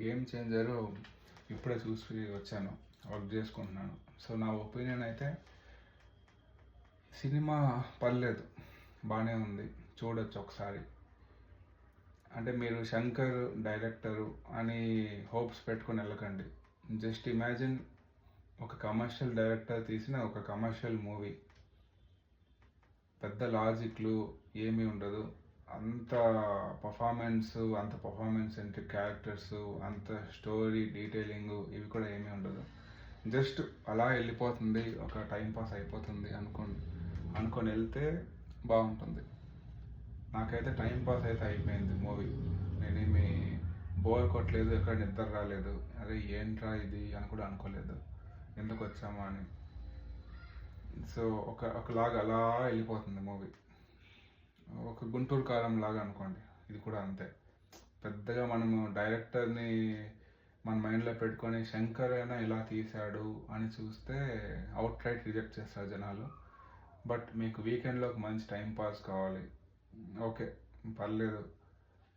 Game changer ఇప్పుడే చూసి వచ్చాను, వర్క్ చేసుకుంటున్నాను. సో నా ఒపీనియన్ అయితే సినిమా పర్లేదు, బాగానే ఉంది, చూడొచ్చు ఒకసారి. అంటే మీరు శంకర్ డైరెక్టరు అని హోప్స్ పెట్టుకొని వెళ్ళకండి. జస్ట్ ఇమాజిన్, ఒక కమర్షియల్ డైరెక్టర్ తీసిన ఒక కమర్షియల్ మూవీ. పెద్ద లాజిక్లు ఏమీ ఉండదు, అంత పర్ఫార్మెన్స్ అంటే క్యారెక్టర్స్, అంత స్టోరీ డీటెయిలింగ్ ఇవి కూడా ఏమీ ఉండదు. జస్ట్ అలా వెళ్ళిపోతుంది, ఒక టైం పాస్ అయిపోతుంది అనుకొని వెళ్తే బాగుంటుంది. నాకైతే టైం పాస్ అయితే అయిపోయింది మూవీ. నేనేమి బోర్ కొట్టలేదు, ఎక్కడ నిద్ర రాలేదు, అరే ఏంట్రా ఇది అని కూడా అనుకోలేదు, ఎందుకు వచ్చామా అని. సో ఒకలాగా అలా వెళ్ళిపోతుంది మూవీ. ఒక గుంటూరు కారం లాగా అనుకోండి, ఇది కూడా అంతే. పెద్దగా మనము డైరెక్టర్ని మన మైండ్లో పెట్టుకొని శంకర్ అయినా ఇలా తీశాడు అని చూస్తే అవుట్ రైట్ రిజెక్ట్ చేస్తారు జనాలు. బట్ మీకు వీకెండ్లో ఒక మంచి టైం పాస్ కావాలి, ఓకే పర్లేదు.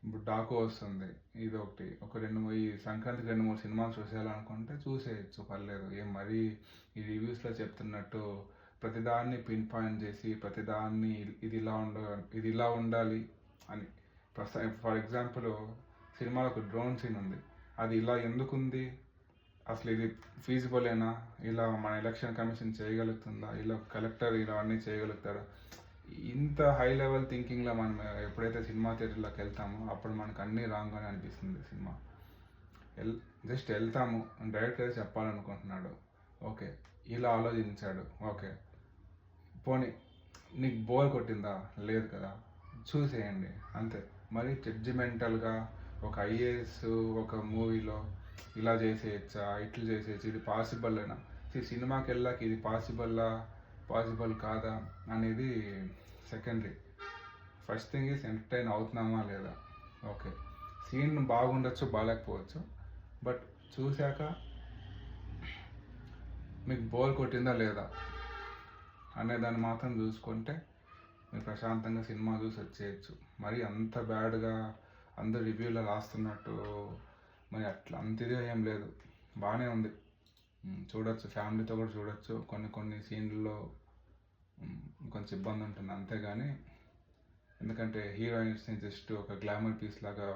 ఇప్పుడు డాకు వస్తుంది, ఇది ఒకటి, ఈ సంక్రాంతికి 2-3 సినిమాలు చూసేయాలనుకుంటే చూసేయచ్చు, పర్లేదు. ఏం మరీ ఈ రివ్యూస్లో చెప్తున్నట్టు ప్రతిదాన్ని పిన్ పాయింట్ చేసి ప్రతిదాన్ని ఇది ఇలా ఉండాలి అని. ఫర్ ఎగ్జాంపుల్, సినిమాలో ఒక డ్రోన్ సీన్ ఉంది, అది ఇలా ఎందుకుంది, అసలు ఇది ఫీజిబులేనా, ఇలా మన ఎలక్షన్ కమిషన్ చేయగలుగుతుందా, ఇలా కలెక్టర్ ఇలా అన్నీ చేయగలుగుతారా? ఇంత హై లెవెల్ థింకింగ్లో మనం ఎప్పుడైతే సినిమా థియేటర్లోకి వెళ్తామో అప్పుడు మనకు అన్నీ రాంగ్ అని అనిపిస్తుంది. సినిమా జస్ట్ వెళ్తాము, డైరెక్టర్ చెప్పాలనుకుంటున్నాడు, ఓకే ఇలా ఆలోచించాడు, ఓకే పోనీ నీకు బోర్ కొట్టిందా, లేదు కదా, చూసేయండి అంతే. మరి జడ్జిమెంటల్గా ఒక ఐఏఎస్ ఒక మూవీలో ఇలా చేసేయచ్చా, ఇట్లా చేసేయచ్చు, ఇది పాసిబుల్ అయినా, సినిమాకి వెళ్ళాక ఇది పాసిబుల్ కాదా అనేది secondary. First thing is entertain అవుతున్నామా లేదా. ఓకే, సీన్ బాగుండొచ్చు, బాగాలేకపోవచ్చు, బట్ చూశాక మీకు బోర్ కొట్టిందా లేదా అనేదాన్ని మాత్రం చూసుకుంటే మీరు ప్రశాంతంగా సినిమా చూసి వచ్చేయచ్చు. మరి అంత బ్యాడ్గా అందరు రివ్యూలో రాస్తున్నట్టు మరి అట్లా అంతగా ఏం లేదు, బాగానే ఉంది, చూడొచ్చు, ఫ్యామిలీతో కూడా చూడొచ్చు. కొన్ని సీన్లలో కొంచెం ఇబ్బంది ఉంటుంది అంతేగాని, ఎందుకంటే హీరోయిన్స్ని జస్ట్ ఒక గ్లామర్ పీస్ లాగా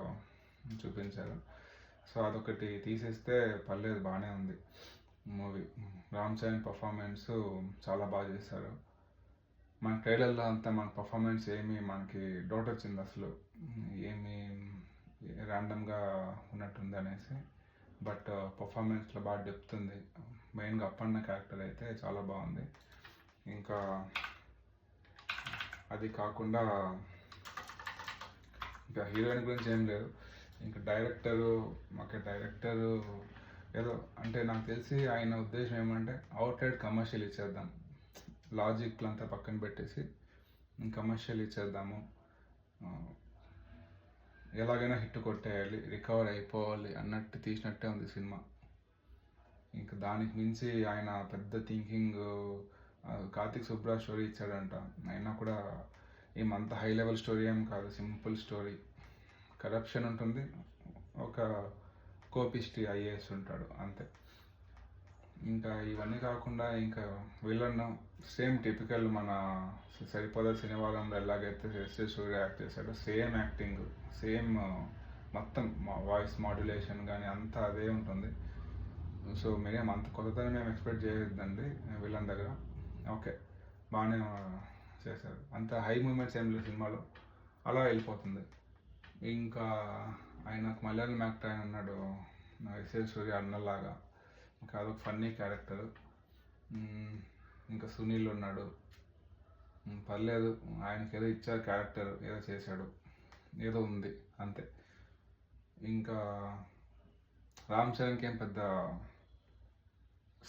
చూపించారు. సో అదొకటి తీసేస్తే పర్లేదు, బాగానే ఉంది మూవీ. రామ్ చరణ్ పర్ఫార్మెన్స్ చాలా బాగా చేశారు. మన ట్రైలర్లో అంతా మన పర్ఫార్మెన్స్ మనకి డౌట్ వచ్చింది, అసలు ఏమి ర్యాండమ్గా ఉన్నట్టుంది అనేసి. బట్ పర్ఫార్మెన్స్లో బాగా డెప్త్ ఉంది. మెయిన్గా అప్పన్న క్యారెక్టర్ అయితే చాలా బాగుంది. ఇంకా అది కాకుండా ఇంకా హీరోయిన్ గురించి ఏం లేదు. ఇంకా డైరెక్టరు ఏదో అంటే నాకు తెలిసి ఆయన ఉద్దేశం ఏమంటే అవుట్రైట్ కమర్షియల్ ఇచ్చేద్దాం, లాజిక్లంతా పక్కన పెట్టేసి కమర్షియల్ ఇచ్చేద్దాము, ఎలాగైనా హిట్ కొట్టేయాలి, రికవర్ అయిపోవాలి అన్నట్టు తీసినట్టే ఉంది సినిమా. ఇంకా దానికి మించి ఆయన పెద్ద థింకింగ్, కార్తిక్ సుబ్రాజ్ స్టోరీ ఇచ్చాడంట, అయినా కూడా ఏమంత హై లెవెల్ స్టోరీ ఏం కాదు, సింపుల్ స్టోరీ. కరప్షన్ ఉంటుంది, ఒక కోపిస్టి ఐఏఎస్ ఉంటాడు అంతే. ఇంకా ఇవన్నీ కాకుండా ఇంకా విలన్ సేమ్ టిపికల్ మన సరిపోదా సినిమాలో ఎలాగైతే ఎస్ఎస్ సూర్య యాక్ట్ చేశాడో సేమ్ యాక్టింగ్, సేమ్ మొత్తం వాయిస్ మాడ్యులేషన్ కానీ అంతా అదే ఉంటుంది. సో మీరేం అంత కొత్తతనం మేము ఎక్స్పెక్ట్ చేయొద్దండి విలన్ దగ్గర. ఓకే, బాగానే చేశారు, అంత హై మూమెంట్స్ ఏం లేదు సినిమాలో, అలా వెళ్ళిపోతుంది. ఇంకా ఆయనకు మలయాళం యాక్టర్ ఆయన ఉన్నాడు, ఎస్ఎస్ సూర్య అన్నలాగా, ఇంకా అదొక ఫన్నీ క్యారెక్టర్. ఇంకా సునీల్ ఉన్నాడు, పర్లేదు, ఆయనకి ఏదో ఇచ్చారు క్యారెక్టర్, ఏదో చేశాడు, ఏదో ఉంది అంతే. ఇంకా రామ్ చరణ్కి ఏం పెద్ద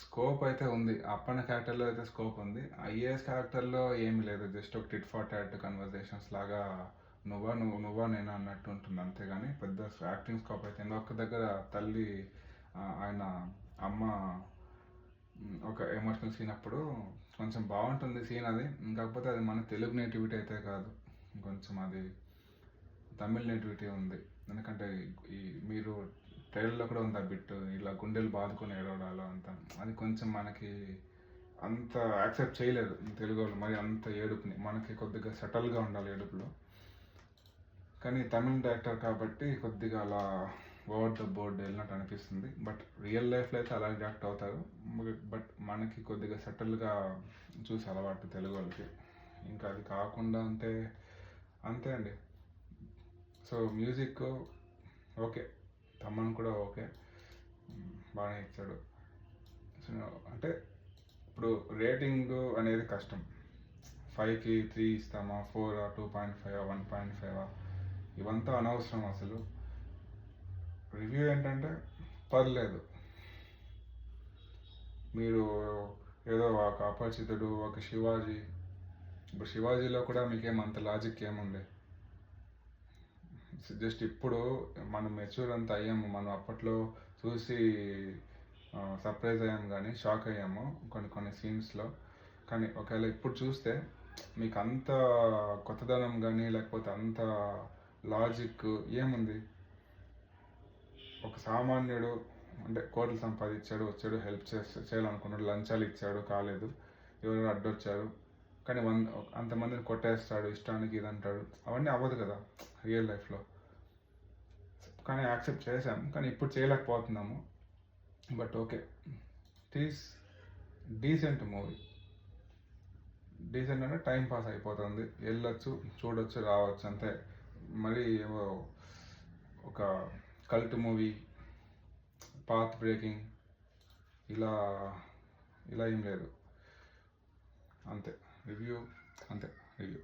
స్కోప్ అయితే ఉంది, అప్పన్న క్యారెక్టర్లో అయితే స్కోప్ ఉంది. ఐఏఎస్ క్యారెక్టర్లో ఏమి లేదు, జస్ట్ ఒక టిట్ ఫార్ టాట్ కన్వర్జేషన్స్ లాగా నువ్వా నేనా అన్నట్టు ఉంటుంది అంతేగాని పెద్ద యాక్టింగ్ స్కోప్ అయితే. ఇంకొక దగ్గర తల్లి ఆయన అమ్మ ఒక ఎమోషనల్ సీన్ అప్పుడు కొంచెం బాగుంటుంది సీన్ అది, కాకపోతే అది మన తెలుగు నేటివిటీ అయితే కాదు, కొంచెం అది తమిళ్ నేటివిటీ ఉంది. ఎందుకంటే మీరు ట్రైలర్లో కూడా ఉంది ఆ బిట్, ఇలా గుండెలు బాదుకొని ఏడవడాలు అంతా. అది కొంచెం మనకి అంత యాక్సెప్ట్ చేయలేదు తెలుగు వాళ్ళు, మరి అంత ఏడుపుని. మనకి కొద్దిగా సెటల్గా ఉండాలి ఏడుపులో. కానీ తమిళ్ డైరెక్టర్ కాబట్టి కొద్దిగా అలా ఓవర్ ద బోర్డ్ వెళ్ళినట్టు అనిపిస్తుంది. బట్ రియల్ లైఫ్లో అయితే అలా రియాక్ట్ అవుతారు. బట్ మనకి కొద్దిగా సెటిల్గా చూసి అలవాటు తెలుగు వాళ్ళకి. ఇంకా అది కాకుండా అంటే అంతే అండి. సో మ్యూజిక్ ఓకే, తమ్మన్ కూడా ఓకే, బాగానే ఇచ్చాడు. సో అంటే ఇప్పుడు రేటింగ్ అనేది కష్టం. 5కి 3 ఇస్తామా, 4, 2.5, 1.5 ఇవంతా అనవసరం అసలు. రివ్యూ ఏంటంటే పర్లేదు. మీరు ఏదో ఒక అపరిచితుడు, ఒక శివాజీ. ఇప్పుడు శివాజీలో కూడా మీకేం అంత లాజిక్ ఏముంది? జస్ట్ ఇప్పుడు మనం మెచ్యూర్ అంతా అయ్యాము, మనం అప్పట్లో చూసి సర్ప్రైజ్ అయ్యాము, కానీ షాక్ అయ్యాము కొన్ని సీన్స్లో. కానీ ఒకవేళ ఇప్పుడు చూస్తే మీకు అంత కొత్తదనం కానీ లేకపోతే అంత లాజిక్ ఏముంది? ఒక సామాన్యుడు అంటే కోట్లు సంపాదించాడు, వచ్చాడు, హెల్ప్ చేయాలనుకున్నాడు, లంచాలు ఇచ్చాడు, కాలేదు, ఎవరు అడ్డొచ్చారు, కానీ అంతమందిని కొట్టేస్తాడు ఇష్టానికి, ఇది అంటాడు. అవన్నీ అవ్వదు కదా రియల్ లైఫ్లో. కానీ యాక్సెప్ట్ చేసాం, కానీ ఇప్పుడు చేయలేకపోతున్నాము. But okay, it is decent movie. Decent అంటే టైం పాస్ అయిపోతుంది, వెళ్ళొచ్చు, చూడొచ్చు, రావచ్చు అంతే. మరి ఏవో ఒక కల్ట్ మూవీ, పాత్ బ్రేకింగ్ ఇలా ఇలా ఏం లేదు. అంతే రివ్యూ, అంతే రివ్యూ.